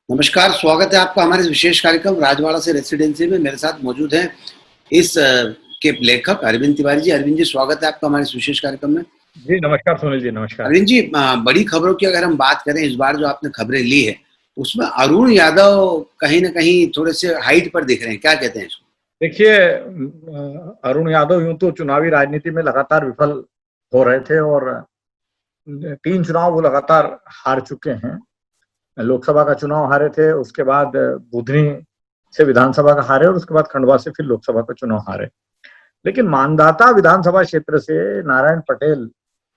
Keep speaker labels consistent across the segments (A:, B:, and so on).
A: नमस्कार, स्वागत है आपका हमारे इस विशेष कार्यक्रम राजवाड़ा से रेसिडेंसी में। मेरे साथ मौजूद हैं इस के लेखक अरविंद तिवारी जी। अरविंद जी, स्वागत है आपका हमारे इस विशेष कार्यक्रम में।
B: जी, नमस्कार सुनील जी, नमस्कार।
A: अरविंद जी, बड़ी खबरों की अगर हम बात करें, इस बार जो आपने खबरें ली है, उसमें अरुण यादव कहीं न कहीं थोड़े से हाइट पर दिख रहे हैं, क्या कहते हैं इसको?
B: देखिए अरुण यादव यूँ तो चुनावी राजनीति में लगातार विफल हो रहे थे और 3 चुनाव वो लगातार हार चुके हैं। लोकसभा का चुनाव हारे थे, उसके बाद बुधनी से विधानसभा का हारे और उसके बाद खंडवा से फिर लोकसभा का चुनाव हारे। लेकिन मानदाता विधानसभा क्षेत्र से नारायण पटेल,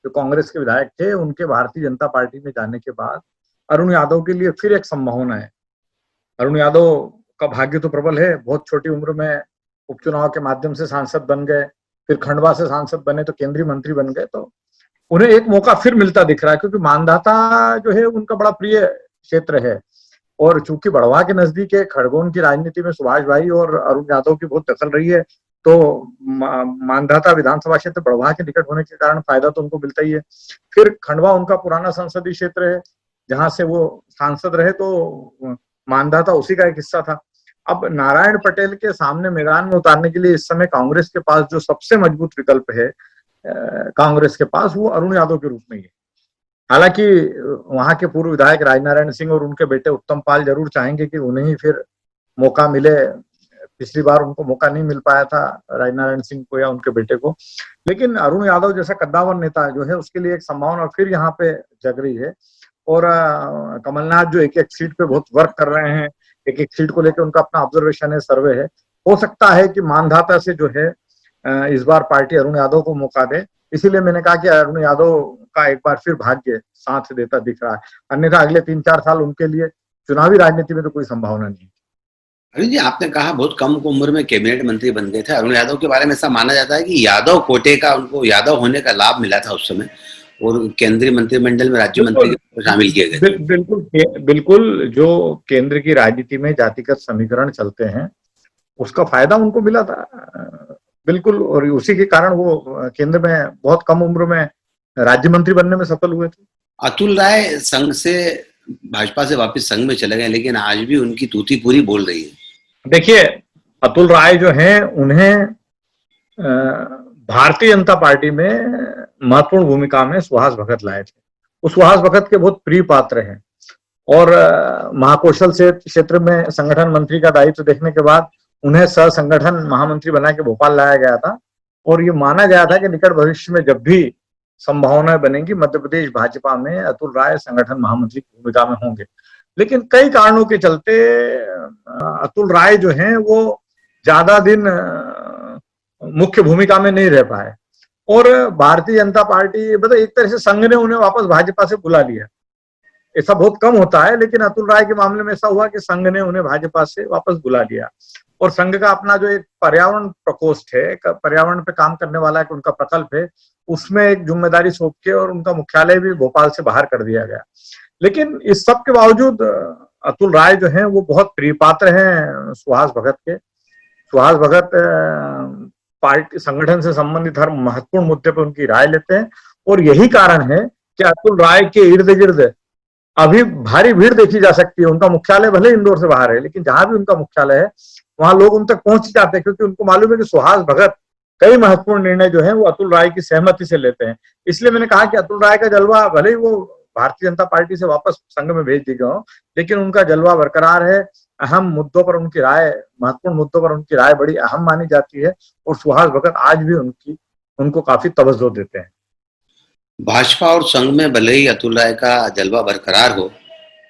B: जो कांग्रेस के विधायक थे, उनके भारतीय जनता पार्टी में जाने के बाद अरुण यादव के लिए फिर एक संभावना है। अरुण यादव का भाग्य तो प्रबल है, बहुत छोटी उम्र में उपचुनाव के माध्यम से सांसद बन गए, फिर खंडवा से सांसद बने तो केंद्रीय मंत्री बन गए, तो उन्हें एक मौका फिर मिलता दिख रहा है क्योंकि मानधाता जो है उनका बड़ा प्रिय क्षेत्र है। और चूंकि बड़वा के नजदीक है, खरगोन की राजनीति में सुभाष भाई और अरुण यादव की बहुत दखल रही है, तो मानधाता विधानसभा क्षेत्र बड़वा के निकट होने के कारण फायदा तो उनको मिलता ही है। फिर खंडवा उनका पुराना संसदीय क्षेत्र है, जहां से वो सांसद रहे, तो मानधाता उसी का एक हिस्सा था। अब नारायण पटेल के सामने मैदान में उतारने के लिए इस समय कांग्रेस के पास जो सबसे मजबूत विकल्प है, कांग्रेस के पास, वो अरुण यादव के रूप में ही है। हालांकि वहां के पूर्व विधायक राजनारायण सिंह और उनके बेटे उत्तम पाल जरूर चाहेंगे कि उन्हें ही फिर मौका मिले। पिछली बार उनको मौका नहीं मिल पाया था, राजनारायण सिंह को या उनके बेटे को, लेकिन अरुण यादव जैसा कद्दावर नेता जो है उसके लिए एक संभावना फिर यहाँ पे जग रही है। और कमलनाथ जो एक एक सीट पे बहुत वर्क कर रहे हैं, एक एक सीट को लेकर उनका अपना ऑब्जर्वेशन है, सर्वे है। हो सकता है कि मानधाता से जो है इस बार पार्टी अरुण यादव को मौका दे। इसीलिए मैंने कहा कि अरुण यादव का एक बार फिर भाग्य साथ देता दिख रहा है, अन्यथा अगले 3-4 साल उनके लिए चुनावी राजनीति में तो कोई संभावना नहीं।
A: अरविंद जी, आपने कहा बहुत कम उम्र में कैबिनेट मंत्री बन गए थे। अरुण यादव के बारे में ऐसा माना जाता है कि यादव कोटे का, उनको यादव होने का लाभ मिला था उस समय और केंद्रीय मंत्रिमंडल में राज्य मंत्री को शामिल किए गए थे।
B: बिल्कुल बिल्कुल, जो केंद्र की राजनीति में जातिगत समीकरण चलते हैं उसका फायदा उनको मिला था, बिल्कुल। और उसी के कारण वो केंद्र में बहुत कम उम्र में राज्य मंत्री बनने में सफल हुए थे।
A: अतुल राय संघ से, भाजपा से वापस संघ में चले गए, लेकिन आज भी उनकी तूती पूरी बोल रही है।
B: देखिए, अतुल राय जो हैं उन्हें भारतीय जनता पार्टी में महत्वपूर्ण भूमिका में सुहास भगत लाए थे। वो सुहास भगत के बहुत प्रिय पात्र हैं और महाकौशल से क्षेत्र में संगठन मंत्री का दायित्व देखने के बाद उन्हें सह संगठन महामंत्री बना के भोपाल लाया गया था। और ये माना गया था कि निकट भविष्य में जब भी संभावनाएं बनेंगी, मध्य प्रदेश भाजपा में अतुल राय संगठन महामंत्री की भूमिका में होंगे। लेकिन कई कारणों के चलते अतुल राय जो हैं वो ज्यादा दिन मुख्य भूमिका में नहीं रह पाए और भारतीय जनता पार्टी, मतलब एक तरह से संघ ने उन्हें वापस भाजपा से बुला लिया। ऐसा बहुत कम होता है, लेकिन अतुल राय के मामले में ऐसा हुआ कि संघ ने उन्हें भाजपा से वापस बुला लिया। और संघ का अपना जो एक पर्यावरण प्रकोष्ठ है, पर्यावरण पे काम करने वाला एक उनका प्रकल्प है, उसमें एक जिम्मेदारी सौंप के और उनका मुख्यालय भी भोपाल से बाहर कर दिया गया। लेकिन इस सब के बावजूद अतुल राय जो है वो बहुत प्रिय पात्र हैं सुहास भगत के। सुहास भगत पार्टी संगठन से संबंधित हर महत्वपूर्ण मुद्दे पर उनकी राय लेते हैं और यही कारण है कि अतुल राय के इर्द गिर्द अभी भारी भीड़ देखी जा सकती है। उनका मुख्यालय भले इंदौर से बाहर है, लेकिन जहां भी उनका मुख्यालय है वहां लोग उन तक पहुंच जाते हैं, क्योंकि उनको मालूम है कि सुहास भगत कई महत्वपूर्ण निर्णय जो है वो अतुल राय की सहमति से लेते हैं। इसलिए मैंने कहा कि अतुल राय का जलवा भले ही वो भारतीय जनता पार्टी से वापस संघ में भेज दी गए हो, लेकिन उनका जलवा बरकरार है। अहम मुद्दों पर उनकी राय, महत्वपूर्ण मुद्दों पर उनकी राय बड़ी अहम मानी जाती है और सुहास भगत आज भी उनको काफी तवज्जो देते हैं।
A: भाजपा और संघ में भले ही अतुल राय का जलवा बरकरार हो,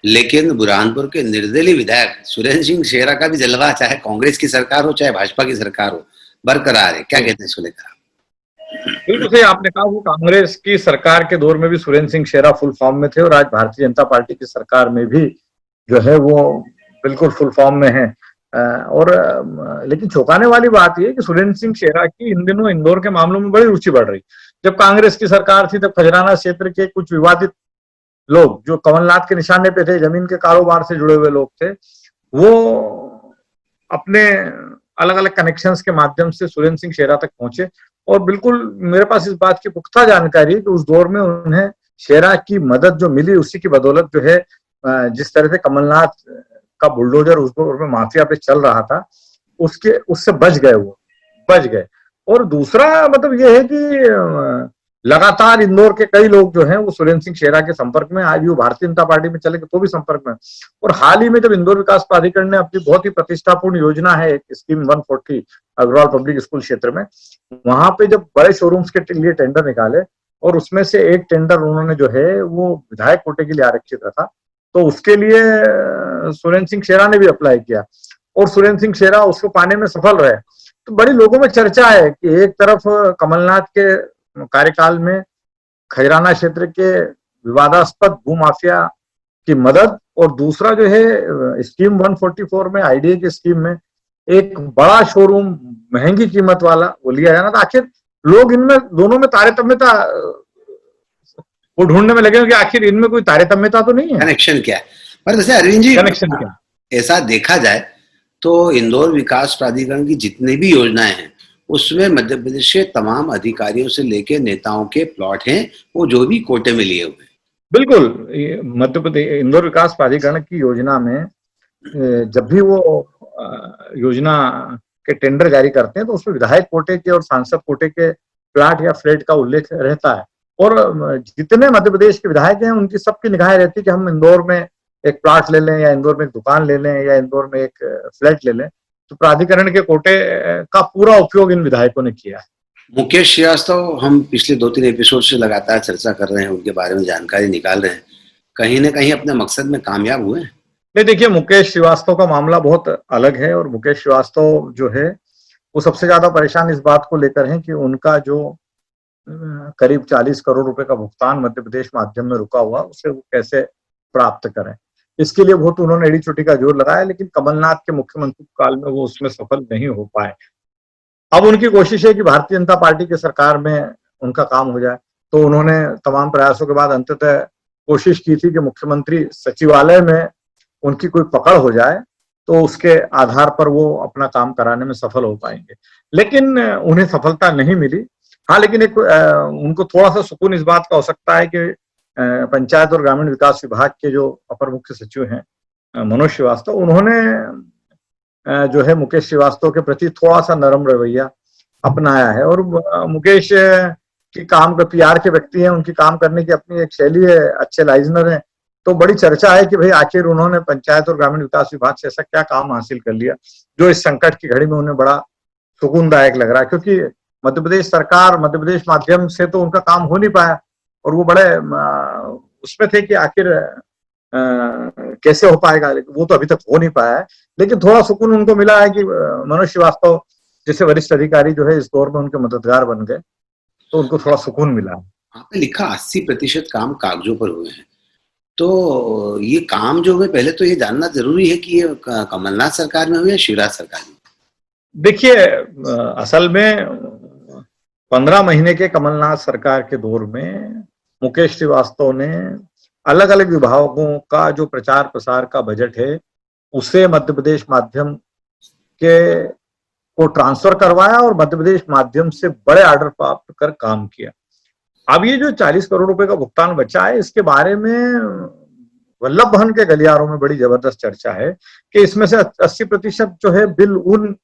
A: लेकिन बुरहानपुर के निर्दलीय विधायक सुरेंद्र सिंह शेरा का भी जलवा, चाहे कांग्रेस की सरकार हो चाहे भाजपा की सरकार हो, बरकरार है। क्या कहते हैं इसको लेकर?
B: बिल्कुल सही आपने कहा, वो कांग्रेस की सरकार के दौर में भी सुरेंद्र सिंह शेरा फुल फॉर्म में थे और आज भारतीय जनता पार्टी की सरकार में भी जो है वो बिल्कुल फुल फॉर्म में है। लेकिन चौंकाने वाली बात यह कि सुरेंद्र सिंह शेरा की इन दिनों इंदौर के मामलों में बड़ी रुचि बढ़ रही। जब कांग्रेस की सरकार थी तब खजराना क्षेत्र के कुछ विवादित लोग जो कमलनाथ के निशाने पे थे, जमीन के कारोबार से जुड़े हुए लोग थे, वो अपने अलग अलग कनेक्शंस के माध्यम से सुरेंद्र सिंह शेरा तक पहुंचे। और बिल्कुल मेरे पास इस बात की पुख्ता जानकारी है कि उस दौर में उन्हें शेरा की मदद जो मिली उसी की बदौलत जो है जिस तरह से कमलनाथ का बुलडोजर उसको माफिया पे चल रहा था, उससे बच गए। और दूसरा मतलब ये है कि लगातार इंदौर के कई लोग जो हैं वो सुरेंद्र सिंह शेरा के संपर्क में, आज भी वो भारतीय जनता पार्टी में चले गए तो भी संपर्क में। और हाल ही में जब इंदौर विकास प्राधिकरण ने अपनी बहुत ही प्रतिष्ठापूर्ण योजना है एक स्कीम 140 अग्रवाल पब्लिक स्कूल क्षेत्र में, वहां पे जब बड़े शोरूम्स के लिए टेंडर निकाले और उसमें से एक टेंडर उन्होंने जो है वो विधायक कोटे के लिए आरक्षित रखा, तो उसके लिए सुरेंद्र सिंह शेरा ने भी अप्लाई किया और सुरेंद्र सिंह शेरा उसको पाने में सफल रहे। तो बड़ी लोगों में चर्चा है कि एक तरफ कमलनाथ के कार्यकाल में खैराना क्षेत्र के विवादास्पद भूमाफिया की मदद और दूसरा जो है स्कीम 144 में आईडीए की स्कीम में एक बड़ा शोरूम महंगी कीमत वाला वो लिया जाना था। आखिर लोग इनमें दोनों में तारतम्यता वो ढूंढने में लगे कि आखिर इनमें कोई तारतम्यता तो नहीं है,
A: कनेक्शन क्या है। पर वैसे अरविंद जी,
B: कनेक्शन क्या,
A: ऐसा देखा जाए तो इंदौर विकास प्राधिकरण की जितनी भी योजनाएं हैं उसमें मध्य प्रदेश के तमाम अधिकारियों से लेकर नेताओं के प्लॉट हैं, वो जो भी कोटे में लिए हुए।
B: बिल्कुल, मध्य प्रदेश इंदौर विकास प्राधिकरण की योजना में जब भी वो योजना के टेंडर जारी करते हैं तो उसमें विधायक कोटे के और सांसद कोटे के प्लाट या फ्लैट का उल्लेख रहता है। और जितने मध्य प्रदेश के विधायक हैं उनकी सबकी निगाहें रहती है कि हम इंदौर में एक प्लाट ले लें या इंदौर में एक दुकान ले लें या इंदौर में एक फ्लैट ले लें। तो प्राधिकरण के कोटे का पूरा उपयोग इन विधायकों ने किया है।
A: मुकेश श्रीवास्तव, हम पिछले 2-3 एपिसोड से लगातार चर्चा कर रहे हैं, उनके बारे में जानकारी निकाल रहे हैं, कहीं ना कहीं अपने मकसद में कामयाब हुए हैं?
B: नहीं, देखिए, मुकेश श्रीवास्तव का मामला बहुत अलग है और मुकेश श्रीवास्तव जो है वो सबसे ज्यादा परेशान इस बात को लेकर है कि उनका जो करीब 40 करोड़ रुपए का भुगतान मध्य प्रदेश माध्यम में रुका हुआ उसे वो कैसे प्राप्त करें। इसके लिए बहुत उन्होंने एड़ी चोटी का जोर लगाया, लेकिन कमलनाथ के मुख्यमंत्री काल में वो उसमें सफल नहीं हो पाए। अब उनकी कोशिश है कि भारतीय जनता पार्टी की सरकार में उनका काम हो जाए। तो उन्होंने तमाम प्रयासों के बाद अंततः कोशिश की थी कि मुख्यमंत्री सचिवालय में उनकी कोई पकड़ हो जाए तो उसके आधार पर वो अपना काम कराने में सफल हो पाएंगे, लेकिन उन्हें सफलता नहीं मिली। हाँ, लेकिन एक उनको थोड़ा सा सुकून इस बात का हो सकता है कि पंचायत और ग्रामीण विकास विभाग के जो अपर मुख्य सचिव हैं मनोज श्रीवास्तव, उन्होंने जो है मुकेश श्रीवास्तव के प्रति थोड़ा सा नरम रवैया अपनाया है। और मुकेश की काम का पीआर के व्यक्ति हैं, उनकी काम करने की अपनी एक शैली है, अच्छे लाइजनर हैं। तो बड़ी चर्चा है कि भाई आखिर उन्होंने पंचायत और ग्रामीण विकास विभाग से ऐसा क्या काम हासिल कर लिया जो इस संकट की घड़ी में उन्हें बड़ा सुकूनदायक लग रहा है। क्योंकि मध्य प्रदेश सरकार, मध्य प्रदेश माध्यम से तो उनका काम हो नहीं पाया और वो बड़े उसमें थे कि आखिर कैसे हो पाएगा, वो तो अभी तक हो नहीं पाया है। लेकिन थोड़ा सुकून उनको मिला है कि मनोज श्रीवास्तव जैसे वरिष्ठ अधिकारी जो है इस दौर में उनके मददगार बन गए, तो उनको थोड़ा सुकून मिला।
A: आपने लिखा 80% काम कागजों पर हुए हैं, तो ये काम जो हुए, पहले तो ये जानना जरूरी है कि ये कमलनाथ सरकार में हुए या शिवराज सरकार में?
B: देखिए, असल में 15 महीने के कमलनाथ सरकार के दौर में मुकेश श्रीवास्तव ने अलग अलग विभागों का जो प्रचार प्रसार का बजट है उसे मध्य प्रदेश माध्यम के को ट्रांसफर करवाया और मध्य प्रदेश माध्यम से बड़े ऑर्डर प्राप्त कर काम किया। अब ये जो 40 करोड़ रुपए का भुगतान बचा है, इसके बारे में वल्लभ भवन के गलियारों में बड़ी जबरदस्त चर्चा है कि इसमें से 80% जो है बिल उन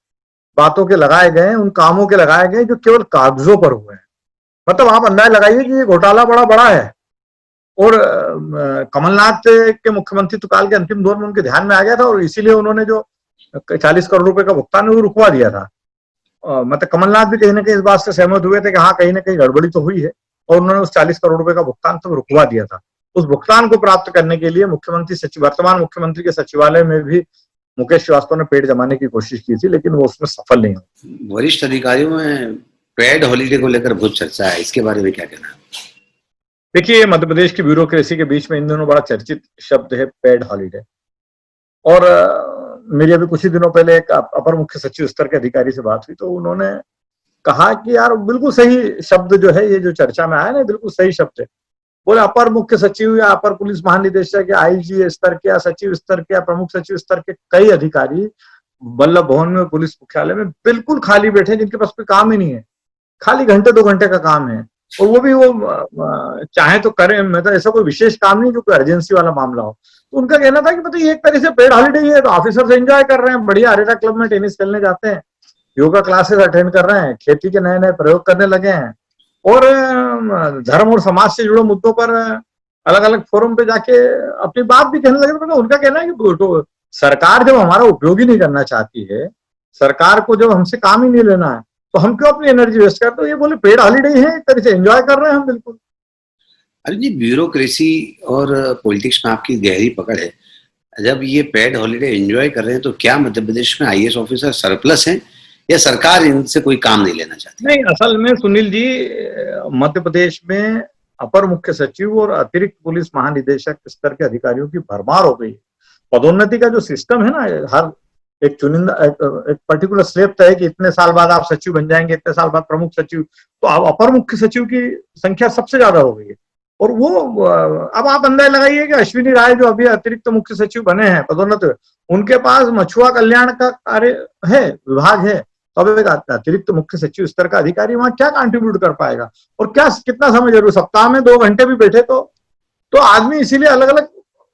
B: बातों के लगाए गए, उन कामों के लगाए गए जो केवल कागजों पर हुए हैं। मतलब आप अंदाज लगाइए कि ये घोटाला बड़ा बड़ा है और कमलनाथ के मुख्यमंत्री काल के अंतिम दौर में उनके ध्यान में आ गया था और इसीलिए उन्होंने जो 40 करोड़ रुपए का भुगतान है वो रुकवा दिया था। मतलब कमलनाथ भी कहीं ना कहीं इस बात से सहमत हुए थे कि हाँ, कहीं ना कहीं गड़बड़ी तो हुई है और उन्होंने उस 40 करोड़ रुपए का भुगतान तो रुकवा दिया था। उस भुगतान को प्राप्त करने के लिए वर्तमान मुख्यमंत्री के सचिवालय में भी मुकेश श्रीवास्तव ने पेड़ जमाने की कोशिश की थी, लेकिन वो उसमें सफल नहीं हुआ।
A: वरिष्ठ अधिकारियों में पेड हॉलीडे को लेकर बहुत चर्चा है, इसके बारे में क्या कहना है?
B: देखिए, मध्य प्रदेश की ब्यूरोक्रेसी के बीच में इन दिनों बड़ा चर्चित शब्द है पेड हॉलीडे। और मेरी अभी कुछ ही दिनों पहले एक अपर मुख्य सचिव स्तर के अधिकारी से बात हुई तो उन्होंने कहा कि यार बिल्कुल सही शब्द जो है, ये जो चर्चा में आया ना, बिल्कुल सही शब्द है। बोले अपर मुख्य सचिव या अपर पुलिस महानिदेशक या आईजी स्तर के या सचिव स्तर के या प्रमुख सचिव स्तर के कई अधिकारी वल्लभ भवन में, पुलिस मुख्यालय में बिल्कुल खाली बैठे, जिनके पास कोई काम ही नहीं है, खाली घंटे 2 घंटे का काम है। और वो भी वो चाहे तो करें, मतलब ऐसा कोई विशेष काम नहीं जो कोई अर्जेंसी वाला मामला हो। तो उनका कहना था कि मतलब ये एक तरह से पेड हॉलीडे है, तो ऑफिसर्स एंजॉय कर रहे हैं, बढ़िया अरेरा क्लब में टेनिस खेलने जाते हैं, योगा क्लासेस अटेंड कर रहे हैं, खेती के नए नए प्रयोग करने लगे हैं, और धर्म और समाज से जुड़े मुद्दों पर अलग अलग फोरम पे जाके अपनी बात भी कहने लगे। मतलब उनका कहना है कि तो सरकार जब हमारा उपयोग ही नहीं करना चाहती है, सरकार को जब हमसे काम ही नहीं लेना है, तो हम क्यों अपनी एनर्जी वेस्ट करते? तो ये बोले पेड हॉलीडे है, एक तरह से एंजॉय कर रहे हैं हम बिल्कुल।
A: अरे जी, ब्यूरोक्रेसी और पॉलिटिक्स में आपकी गहरी पकड़ है। जब ये पेड हॉलीडे एंजॉय कर रहे हैं तो क्या मध्य प्रदेश में आईएएस ऑफिसर सरप्लस हैं या सरकार इनसे कोई काम नहीं लेना चाहती?
B: नहीं, असल में सुनील जी, मध्य प्रदेश में अपर मुख्य सचिव और अतिरिक्त पुलिस महानिदेशक स्तर के अधिकारियों की भरमार हो गई। पदोन्नति का जो सिस्टम है ना, हर एक चुनिंदा एक पर्टिकुलर स्लेब तय है कि इतने साल बाद आप सचिव बन जाएंगे, इतने साल बाद प्रमुख सचिव। तो अब अपर मुख्य सचिव की संख्या सबसे ज्यादा हो गई है। और वो अब आप अंदाजा लगाइए कि अश्विनी राय जो अभी अतिरिक्त मुख्य सचिव बने हैं पदोन्नत, उनके पास मछुआ कल्याण का कार्य है, विभाग है। तो अब एक अतिरिक्त मुख्य सचिव स्तर का अधिकारी वहां क्या कंट्रीब्यूट कर पाएगा, और क्या कितना समय जरूर, सप्ताह में 2 घंटे भी बैठे तो आदमी। इसीलिए अलग अलग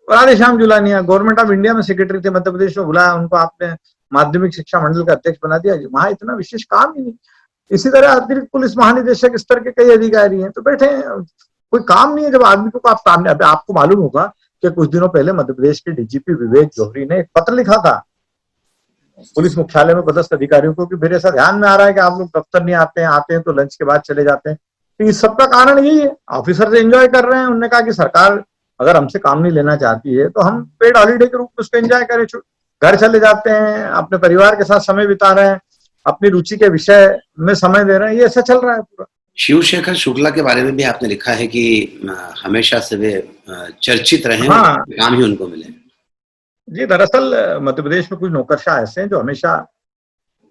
B: Radheshyam Julania government of India में सेक्रेटरी थे, मध्य प्रदेश में बुलाया उनको, आपने माध्यमिक शिक्षा मंडल का अध्यक्ष बना दिया, वहां इतना विशेष काम ही नहीं। इसी तरह अतिरिक्त पुलिस महानिदेशक स्तर के कई अधिकारी हैं, तो बैठे हैं, कोई काम नहीं है। जब आदमी को आप सामने, आपको मालूम होगा कि कुछ दिनों पहले मध्य प्रदेश के डीजीपी विवेक जौहरी ने एक पत्र लिखा था पुलिस मुख्यालय में पदस्थ अधिकारियों को कि मेरे ऐसा ध्यान में आ रहा है कि आप लोग दफ्तर नहीं आते हैं तो लंच के बाद चले जाते हैं। तो इस सबका कारण यही है, ऑफिसर से एंजॉय कर रहे हैं। उन्होंने कहा कि सरकार अगर हमसे काम नहीं लेना चाहती है तो हम पेड हॉलीडे के रूप में उसको एंजॉय करें, घर चले जाते हैं, अपने परिवार के साथ समय बिता रहे हैं, अपनी रुचि के विषय में समय दे रहे हैं। ये ऐसा चल रहा है पूरा।
A: शिवशेखर शुक्ला के बारे में भी आपने लिखा है कि हमेशा से वे चर्चित रहे और
B: हाँ
A: काम ही उनको मिले।
B: जी, दरअसल मध्य प्रदेश में कुछ नौकरशाह ऐसे हैं जो हमेशा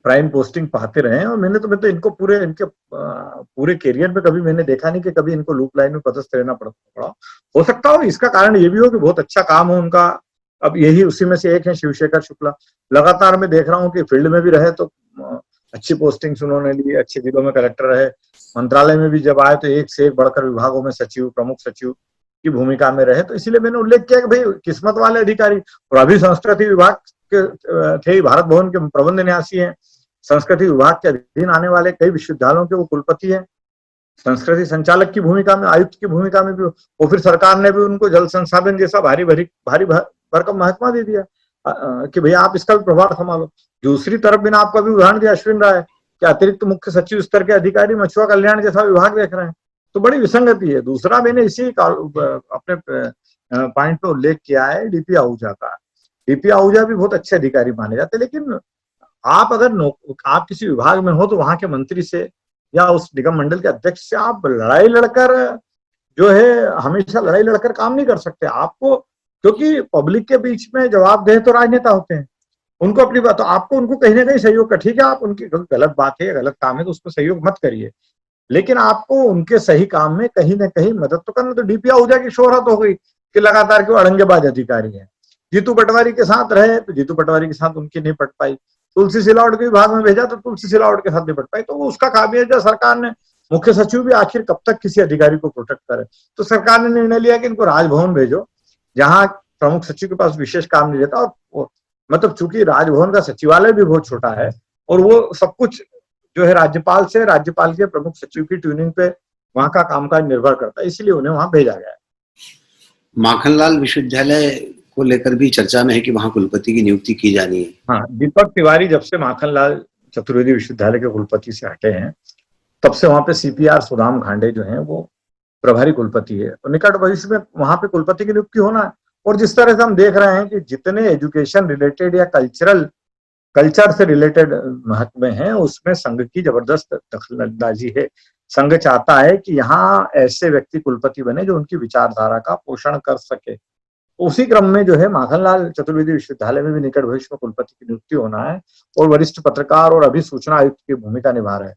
B: प्राइम पोस्टिंग पाते रहे हैं, और मैंने तो इनको इनके पूरे करियर में कभी मैंने देखा नहीं कि कभी इनको लूप लाइन में पदस्थ रहना पड़ा। हो सकता हो इसका कारण ये भी हो कि बहुत अच्छा काम हो उनका। अब यही उसी में से एक है शिवशेखर शुक्ला। लगातार मैं देख रहा हूँ कि फील्ड में भी रहे तो अच्छी पोस्टिंग्स उन्होंने ली, अच्छे जिलों में कलेक्टर रहे, मंत्रालय में भी जब आए तो एक से एक बढ़कर विभागों में सचिव, प्रमुख सचिव की भूमिका में रहे। तो इसीलिए मैंने उल्लेख किया कि भाई किस्मत वाले अधिकारी। और अभी संस्कृति विभाग के थे, भारत भवन के प्रबंध न्यासी हैं, संस्कृति विभाग के अधीन आने वाले कई विश्वविद्यालयों के वो कुलपति हैं, संस्कृति संचालक की भूमिका में, आयुक्त की भूमिका में भी। और फिर सरकार ने भी उनको जल संसाधन जैसा भारी भरकम महकमा दे दिया कि भैया आप इसका भी प्रभार संभालो। दूसरी तरफ मैंने आपको भी उदाहरण दिया अश्विन राय कि अतिरिक्त मुख्य सचिव स्तर के अधिकारी मछुआ कल्याण जैसा विभाग देख रहे हैं। तो बड़ी विसंगति है। दूसरा मैंने इसी अपने पॉइंट पे उल्लेख किया है डीपी आहूजा का। डीपी आहूजा भी बहुत अच्छे अधिकारी माने जाते हैं, लेकिन आप अगर आप किसी विभाग में हो तो वहां के मंत्री से या उस निगम मंडल के अध्यक्ष से आप लड़ाई लड़कर जो है, हमेशा लड़ाई लड़कर काम नहीं कर सकते आपको, क्योंकि पब्लिक के बीच में जवाबदेह तो राजनेता होते हैं। उनको अपनी बात, तो आपको उनको कहीं ना कहीं सहयोग का, ठीक है आप उनकी गलत बात है, गलत काम है तो उसको सहयोग मत करिए, लेकिन आपको उनके सही काम में कहीं ना कहीं मदद तो करना। तो डीपी आहूजा की शोहरत हो गई कि लगातार के अड़ंगेबाज अधिकारी हैं। जीतू पटवारी के साथ रहे तो जीतू पटवारी के साथ उनकी नहीं पट पाई, तुलसी सिलावट के विभाग में भेजा तो तुलसी सिलावट के साथ नहीं पट पाई। तो उसका खामियाजा सरकार ने, मुख्य सचिव भी आखिर कब तक किसी अधिकारी को प्रोटेक्ट करे, तो सरकार ने निर्णय लिया कि इनको राजभवन भेजो, जहां प्रमुख सचिव के पास विशेष काम नहीं रहता। और मतलब चूंकि राजभवन का सचिवालय भी बहुत छोटा है और वो सब कुछ जो है राज्यपाल से, राज्यपाल के प्रमुख सचिव की ट्यूनिंग पे वहां का कामकाज निर्भर करता है, इसलिए उन्हें वहां भेजा गया है।
A: माखनलाल विश्वविद्यालय को लेकर भी चर्चा में है कि वहां कुलपति की नियुक्ति की जानी है।
B: हाँ, दीपक तिवारी जब से माखनलाल चतुर्वेदी विश्वविद्यालय के कुलपति से हटे हैं तब से वहां पे सीपीआर सुदाम खांडे जो हैं वो प्रभारी कुलपति है, और निकट भविष्य में वहां पे कुलपति की नियुक्ति होना है। और जिस तरह से हम देख रहे हैं कि जितने एजुकेशन रिलेटेड या कल्चर से रिलेटेड महत्व हैं उसमें संघ की जबरदस्त दखलंदाजी है। संघ चाहता है कि यहाँ ऐसे व्यक्ति कुलपति बने जो उनकी विचारधारा का पोषण कर सके। उसी क्रम में जो है माखनलाल चतुर्वेदी विश्वविद्यालय में भी निकट भविष्य में कुलपति की नियुक्ति होना है, और वरिष्ठ पत्रकार और अभी सूचना आयुक्त की भूमिका निभा रहे हैं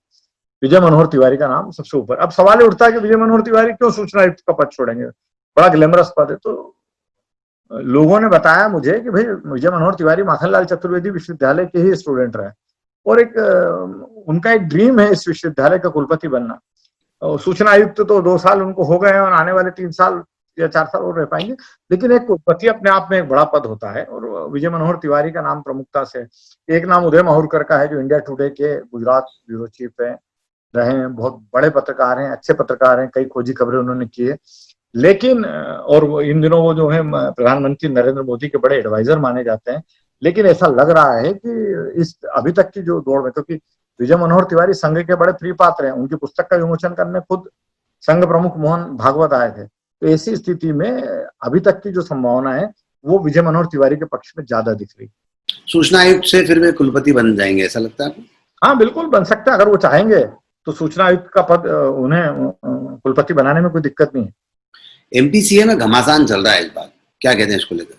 B: विजय मनोहर तिवारी का नाम सबसे ऊपर। अब सवाल उठता है कि विजय मनोहर तिवारी क्यों सूचना आयुक्त का पद छोड़ेंगे, बड़ा ग्लैमरस पद है। तो लोगों ने बताया मुझे कि भाई विजय मनोहर तिवारी माखनलाल चतुर्वेदी विश्वविद्यालय के ही स्टूडेंट रहे, और एक उनका एक ड्रीम है इस विश्वविद्यालय का कुलपति बनना। और सूचना आयुक्त तो 2 साल उनको हो गए हैं और आने वाले 3 साल या 4 साल और रह पाएंगे। लेकिन एक कुलपति अपने आप में एक बड़ा पद होता है और विजय मनोहर तिवारी का नाम प्रमुखता से, एक नाम उदय माहुरकर का है जो इंडिया टुडे के गुजरात ब्यूरो चीफ है, रहे हैं, बहुत बड़े पत्रकार हैं, अच्छे पत्रकार हैं, कई खोजी खबरें उन्होंने की है। लेकिन और इन दिनों वो जो है प्रधानमंत्री नरेंद्र मोदी के बड़े एडवाइजर माने जाते हैं। लेकिन ऐसा लग रहा है कि इस अभी तक की जो दौड़ में, क्योंकि विजय मनोहर तिवारी संघ के बड़े प्रिय पात्र हैं, उनकी पुस्तक का विमोचन करने खुद संघ प्रमुख मोहन भागवत आए थे। तो ऐसी स्थिति में अभी तक की जो संभावना है वो विजय मनोहर तिवारी के पक्ष में ज्यादा दिख रही।
A: सूचना आयुक्त से फिर वे कुलपति बन जाएंगे, ऐसा लगता है आपको?
B: हाँ बिल्कुल बन सकता है, अगर वो चाहेंगे तो सूचना आयुक्त का पद उन्हें कुलपति बनाने में कोई दिक्कत नहीं है।
A: एमपीसीए में घमासान चल रहा है इस बार, क्या कहते हैं इसको लेकर?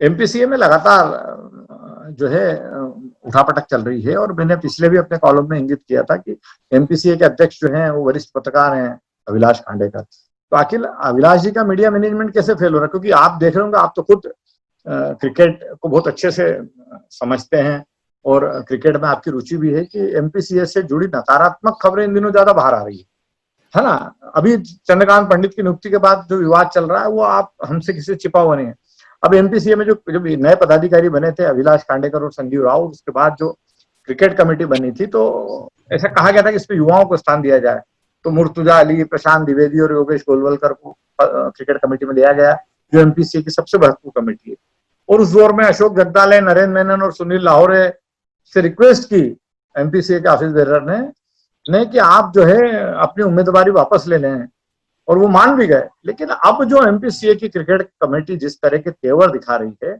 B: एमपीसीए में लगातार जो है उठापटक चल रही है और मैंने पिछले भी अपने कॉलम में इंगित किया था कि एमपीसीए के अध्यक्ष जो हैं वो वरिष्ठ पत्रकार हैं अभिलाष खांडेकर। तो आखिर अभिलाष जी का मीडिया मैनेजमेंट कैसे फेल हो रहा है? क्योंकि आप देख रहे होंगे, आप तो खुद क्रिकेट को बहुत अच्छे से समझते हैं और क्रिकेट में आपकी रुचि भी है कि एमपीसीए से जुड़ी नकारात्मक खबरें इन दिनों ज्यादा बाहर आ रही है ना। अभी चंद्रकांत पंडित की नियुक्ति के बाद जो विवाद चल रहा है वो आप हमसे किसी छिपा हुआ नहीं है। अब एमपीसीए में जो नए पदाधिकारी बने थे अभिलाष खांडेकर और संजीव राव, उसके बाद जो क्रिकेट कमेटी बनी थी तो ऐसा कहा गया था कि इसमें युवाओं को स्थान दिया जाए। तो मुर्तुजा अली, प्रशांत द्विवेदी और योगेश गोलवलकर को क्रिकेट कमेटी में लिया गया, जो एमपीसीए की सबसे महत्वपूर्ण कमेटी है। और उस दौर में अशोक जगदाले, नरेंद्र मेनन और सुनील लाहौरे से रिक्वेस्ट की एमपीसीए के ऑफिस बेरर ने कि आप जो है अपनी उम्मीदवारी वापस ले लें, और वो मान भी गए। लेकिन अब जो एमपीसीए की क्रिकेट कमेटी जिस तरह के तेवर दिखा रही है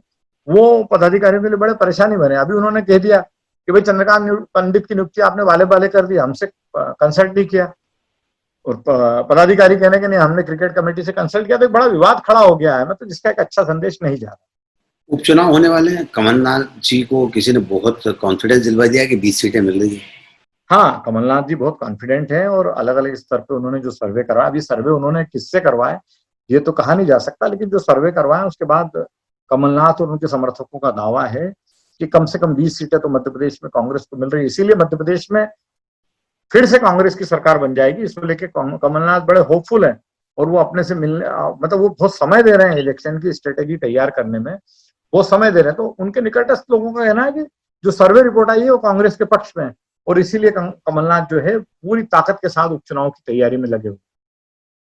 B: वो पदाधिकारियों के लिए बड़े परेशानी बने। अभी उन्होंने कह दिया कि भाई चंद्रकांत पंडित की नियुक्ति आपने वाले वाले कर दी, हमसे कंसल्ट नहीं किया। और पदाधिकारी कहने के नहीं हमने क्रिकेट कमेटी से कंसल्ट किया। तो एक बड़ा विवाद खड़ा हो गया है, मतलब जिसका एक अच्छा संदेश नहीं जा रहा।
A: उपचुनाव होने वाले हैं, कमलनाथ जी को किसी ने बहुत कॉन्फिडेंस दिलवा दिया कि 20 सीटें मिल रही है।
B: हाँ, कमलनाथ जी बहुत कॉन्फिडेंट हैं और अलग अलग स्तर पे उन्होंने जो सर्वे करवाया, अभी सर्वे उन्होंने किससे करवाए ये तो कहा नहीं जा सकता, लेकिन जो सर्वे करवाए उसके बाद कमलनाथ और उनके समर्थकों का दावा है कि कम से कम 20 सीटें तो मध्य प्रदेश में कांग्रेस को मिल रही है। इसीलिए मध्य प्रदेश में फिर से कांग्रेस की सरकार बन जाएगी, इसको लेके कमलनाथ बड़े होपफुल हैं। और वो अपने से मिलने, मतलब वो बहुत समय दे रहे हैं इलेक्शन की स्ट्रेटेजी तैयार करने में, बहुत समय दे रहे हैं। तो उनके निकटस्थ लोगों का कहना है कि जो सर्वे रिपोर्ट आई है वो कांग्रेस के पक्ष में है और इसीलिए कमलनाथ जो है पूरी ताकत के साथ उपचुनाव की तैयारी में लगे हुए।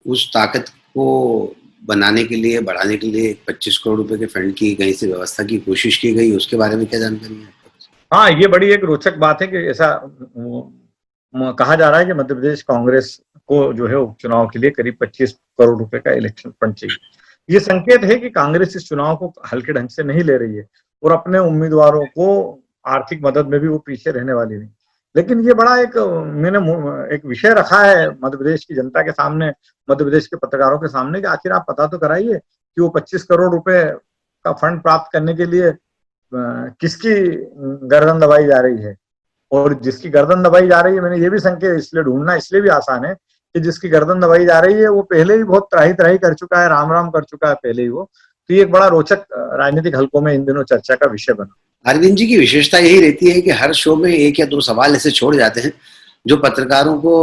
A: उस ताकत को बनाने के लिए, बढ़ाने के लिए 25 करोड़ रुपए के फंड की कहीं से व्यवस्था की कोशिश की गई, उसके बारे में क्या जानकारी है?
B: हाँ, ये बड़ी एक रोचक बात है कि ऐसा कहा जा रहा है कि मध्य प्रदेश कांग्रेस को जो है उपचुनाव के लिए करीब 25 करोड़ रुपए का इलेक्शन फंड चाहिए। ये संकेत है कि कांग्रेस इस चुनाव को हल्के ढंग से नहीं ले रही है और अपने उम्मीदवारों को आर्थिक मदद में भी वो पीछे रहने वाली नहीं। लेकिन ये बड़ा एक मैंने एक विषय रखा है मध्य प्रदेश की जनता के सामने, मध्य प्रदेश के पत्रकारों के सामने कि आखिर आप पता तो कराइए कि वो 25 करोड़ रुपए का फंड प्राप्त करने के लिए किसकी गर्दन दबाई जा रही है। और जिसकी गर्दन दबाई जा रही है, मैंने ये भी संकेत इसलिए ढूंढना इसलिए भी आसान है कि जिसकी गर्दन दबाई जा रही है वो पहले ही बहुत त्राही त्राही कर चुका है, राम राम कर चुका है पहले ही वो। तो ये एक बड़ा रोचक राजनीतिक हलकों में इन दिनों चर्चा का विषय बना।
A: अरविंद जी की विशेषता यही रहती है कि हर शो में 1 या 2 सवाल ऐसे छोड़ जाते हैं जो पत्रकारों को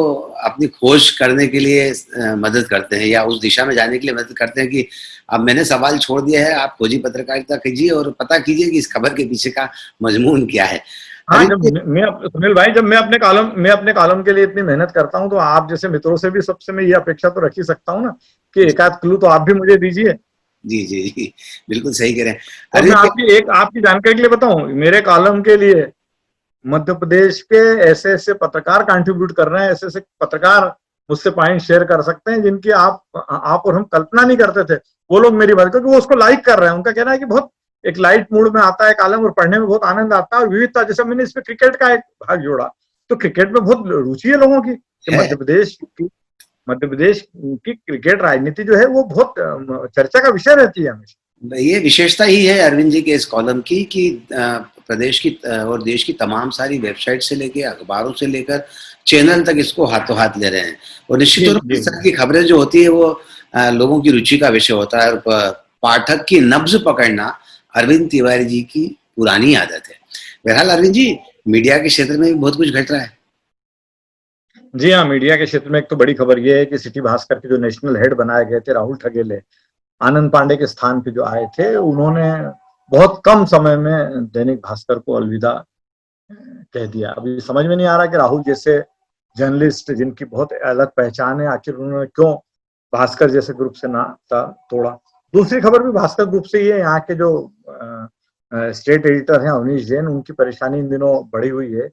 A: अपनी खोज करने के लिए मदद करते हैं या उस दिशा में जाने के लिए मदद करते हैं कि अब मैंने सवाल छोड़ दिया है, आप खोजी पत्रकारिता कीजिए और पता कीजिए कि इस खबर के पीछे का मजमून क्या है।
B: हाँ, जब मैं सुनील भाई, जब मैं अपने कॉलम के लिए इतनी मेहनत करता हूँ तो आप जैसे मित्रों से भी सबसे मैं ये अपेक्षा तो रख ही सकता हूँ ना कि एक आध क्लू तो आप भी मुझे दीजिए।
A: जी जी जी, बिल्कुल सही कह रहे हैं।
B: और मैं आपकी जानकारी के लिए बताऊं, मेरे कॉलम के लिए मध्य प्रदेश के ऐसे ऐसे पत्रकार कंट्रीब्यूट कर रहे हैं, ऐसे ऐसे पत्रकार मुझसे पॉइंट शेयर कर सकते हैं जिनकी आप और हम कल्पना नहीं करते थे। वो लोग मेरी बात, क्योंकि वो उसको लाइक कर रहे हैं। उनका कहना है कि बहुत एक लाइट मूड में आता है कॉलम और पढ़ने में बहुत आनंद आता है और विविधता। जैसे मैंने इसमें क्रिकेट का एक भाग जोड़ा, तो क्रिकेट में बहुत रुचि है लोगों की। मध्य प्रदेश की क्रिकेट राजनीति जो है वो बहुत चर्चा का विषय रहती है हमेशा।
A: ये विशेषता ही है अरविंद जी के इस कॉलम की कि प्रदेश की और देश की तमाम सारी वेबसाइट से लेकर, अखबारों से लेकर चैनल तक इसको हाथों हाथ ले रहे हैं। और निश्चित तौर पर इस तरह की खबरें जो होती है वो लोगों की रुचि का विषय होता है। और पाठक की नब्ज पकड़ना अरविंद तिवारी जी की पुरानी आदत है। बहरहाल अरविंद जी, मीडिया के क्षेत्र में भी बहुत कुछ घट रहा है।
B: जी हाँ, मीडिया के क्षेत्र में एक तो बड़ी खबर ये है कि सिटी भास्कर के जो नेशनल हेड बनाए गए थे राहुल ठगेले, आनंद पांडे के स्थान पे जो आए थे, उन्होंने बहुत कम समय में दैनिक भास्कर को अलविदा कह दिया। अभी समझ में नहीं आ रहा कि राहुल जैसे जर्नलिस्ट जिनकी बहुत अलग पहचान है, आखिर उन्होंने क्यों भास्कर जैसे ग्रुप से नाता तोड़ा। दूसरी खबर भी भास्कर ग्रुप से ही है। यहाँ के जो स्टेट एडिटर हैं अवनीश जैन, उनकी परेशानी इन दिनों बढ़ी हुई है।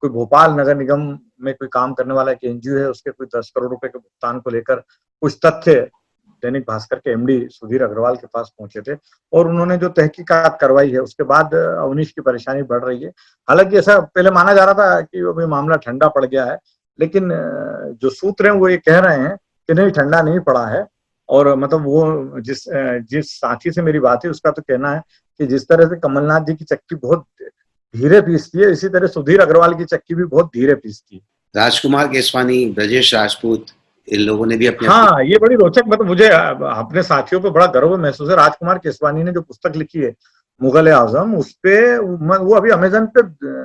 B: कोई भोपाल नगर निगम में कोई काम करने वाला एक एनजीओ है, उसके कोई 10 करोड़ रुपए के भुगतान को लेकर कुछ तथ्य दैनिक भास्कर के एमडी सुधीर अग्रवाल के पास पहुंचे थे, और उन्होंने जो तहकीकात करवाई है उसके बाद अवनीश की परेशानी बढ़ रही है। हालांकि ऐसा पहले माना जा रहा था कि वो मामला ठंडा पड़ गया है, लेकिन जो सूत्र हैं वो ये कह रहे हैं कि नहीं, ठंडा नहीं पड़ा है। और मतलब वो जिस साथी से मेरी बात है उसका तो कहना है कि जिस तरह से कमलनाथ जी की चक्की बहुत धीरे पीसती है, इसी तरह सुधीर अग्रवाल की चक्की भी बहुत धीरे पीसती है।
A: राजकुमार केसवानी, ब्रजेश राजपूत, इन लोगों ने भी अपने
B: हाँ, ये बड़ी रोचक, मतलब मुझे अपने साथियों पे बड़ा गर्व महसूस है। राजकुमार केसवानी ने जो पुस्तक लिखी है मुगल आजम, उस पे वो अभी अमेजन पे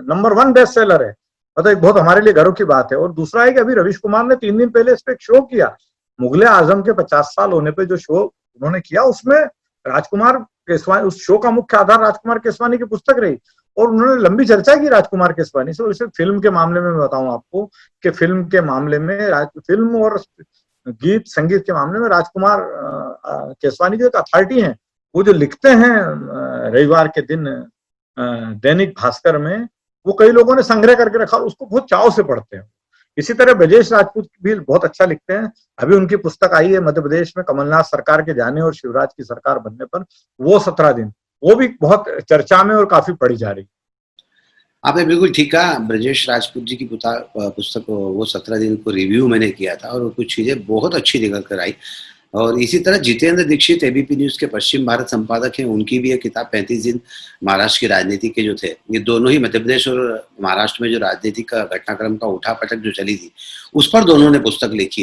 B: नंबर 1 बेस्ट सेलर है। मतलब एक बहुत हमारे लिए गर्व की बात है। और दूसरा है कि अभी रवीश कुमार ने 3 दिन पहले इस पे एक शो किया, मुगल आजम के 50 साल होने पे जो शो उन्होंने किया, उसमें राजकुमार केसवानी, उस शो का मुख्य आधार राजकुमार केसवानी की पुस्तक रही, और उन्होंने लंबी चर्चा की राजकुमार केसवानी से। इसे फिल्म के मामले में मैं बताऊं आपको कि फिल्म के मामले में फिल्म और गीत संगीत के मामले में राजकुमार केसवानी जो एक अथॉरिटी हैं, वो जो लिखते हैं रविवार के दिन दैनिक भास्कर में, वो कई लोगों ने संग्रह करके रखा और उसको बहुत चाव से पढ़ते हैं। इसी तरह ब्रजेश राजपूत भी बहुत अच्छा लिखते हैं। अभी उनकी पुस्तक आई है मध्य प्रदेश में कमलनाथ सरकार के जाने और शिवराज की सरकार बनने पर, वो 17 दिन, वो भी बहुत चर्चा में और काफी पढ़ी जा रही है।
A: आपने बिल्कुल ठीक कहा। ब्रजेश राजपूत जी की पुस्तक वो 17 दिन को रिव्यू मैंने किया था और कुछ चीज़ें बहुत अच्छी निकल कर आई। और इसी तरह जितेंद्र दीक्षित एबीपी न्यूज के पश्चिम भारत संपादक हैं, उनकी भी एक किताब 35 दिन महाराष्ट्र की राजनीति के जो थे, ये दोनों ही मध्य प्रदेश और महाराष्ट्र में जो राजनीतिक का घटनाक्रम का उठापटक जो चली थी, उस पर दोनों ने पुस्तक लिखी।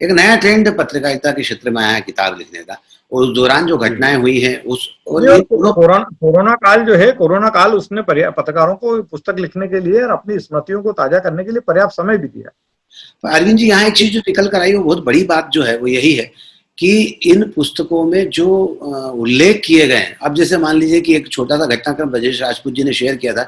A: एक नया ट्रेंड पत्रकारिता के क्षेत्र में आया है किताब लिखने का, और उस दौरान जो घटनाएं हुई हैं उस और ये
B: कोरोना काल जो है, कोरोना काल उसने पत्रकारों को पुस्तक लिखने के लिए और अपनी स्मृतियों को ताजा करने के लिए पर्याप्त समय भी दिया।
A: अरविंद जी, यहाँ एक चीज जो निकल कर आई वो बहुत बड़ी बात जो है वो यही है कि इन पुस्तकों में जो उल्लेख किए गए हैं, अब जैसे मान लीजिए कि एक छोटा सा घटनाक्रम ब्रजेश राजपूत जी ने शेयर किया था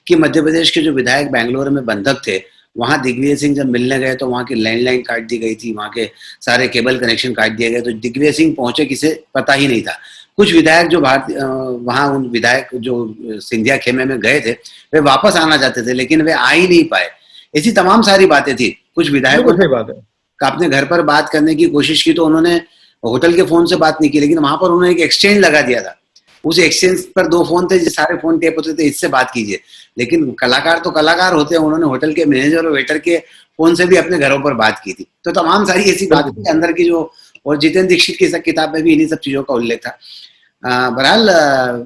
A: कि मध्य प्रदेश के जो विधायक बेंगलोर में बंधक थे, वहां दिग्विजय सिंह जब मिलने गए तो वहां की लैंडलाइन काट दी गई थी, वहां के सारे केबल कनेक्शन काट दिए गए, तो दिग्विजय सिंह पहुंचे किसे पता ही नहीं था। कुछ विधायक जो वहां उन विधायक जो सिंधिया खेमे में गए थे, वे वापस आना चाहते थे लेकिन वे आ ही नहीं पाए। ऐसी तमाम सारी बातें थी। कुछ विधायकों ने अपने घर पर बात करने की कोशिश की तो उन्होंने होटल के फोन से बात नहीं की, लेकिन वहां पर उन्होंने एक एक्सचेंज लगा दिया था। उस एक्सचेंज पर 2 फोन थे, सारे फोन टेप होते थे, इससे बात कीजिए। लेकिन कलाकार तो कलाकार होते हैं, उन्होंने होटल के मैनेजर और वेटर के फोन से भी अपने घरों पर बात की थी। तो तमाम सारी ऐसी बातें के अंदर की जो, और जितेंद्र दीक्षित की किताब में भी इन्हीं सब चीजों का उल्लेख था। बहरहाल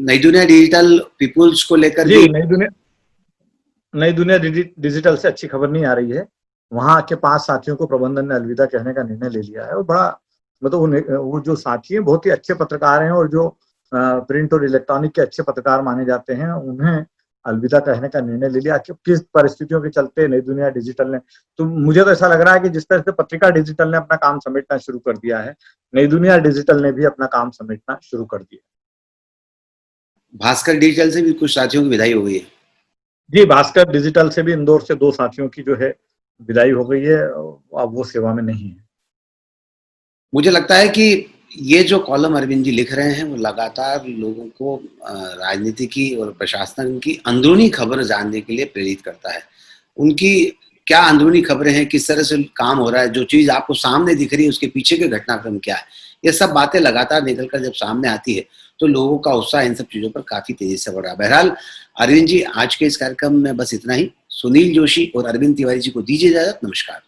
A: नई दुनिया डिजिटल पीपुल्स को लेकर भी
B: नई दुनिया डिजिटल से अच्छी खबर नहीं आ रही है। वहां के 5 साथियों को प्रबंधन ने अलविदा कहने का निर्णय ले लिया है, और बड़ा मतलब वो जो साथी हैं बहुत ही अच्छे पत्रकार हैं, और जो प्रिंट और इलेक्ट्रॉनिक के अच्छे पत्रकार माने जाते हैं, उन्हें अलविदा कहने का निर्णय ले लिया। किस परिस्थितियों के चलते नई दुनिया डिजिटल ने, तो मुझे तो ऐसा लग रहा है कि जिस तरह से पत्रिका डिजिटल ने अपना काम समेटना शुरू कर दिया है, नई दुनिया डिजिटल ने भी अपना काम समेटना शुरू कर दिया।
A: भास्कर डिजिटल से भी कुछ साथियों की विदाई हो गई है।
B: जी, भास्कर डिजिटल से भी इंदौर से 2 साथियों की जो है विदाई हो गई है, अब वो सेवा में नहीं है।
A: मुझे लगता है कि ये जो कॉलम अरविंद जी लिख रहे हैं वो लगातार लोगों को राजनीति की और प्रशासन की अंदरूनी खबर जानने के लिए प्रेरित करता है। उनकी क्या अंदरूनी खबरें हैं, किस तरह से काम हो रहा है, जो चीज आपको सामने दिख रही है उसके पीछे के घटनाक्रम क्या है, ये सब बातें लगातार निकलकर जब सामने आती है तो लोगों का उत्साह इन सब चीजों पर काफी तेजी से बढ़ रहा है। बहरहाल अरविंद जी, आज के इस कार्यक्रम में बस इतना ही। सुनील जोशी और अरविंद तिवारी जी को दीजिए इजाजत। नमस्कार।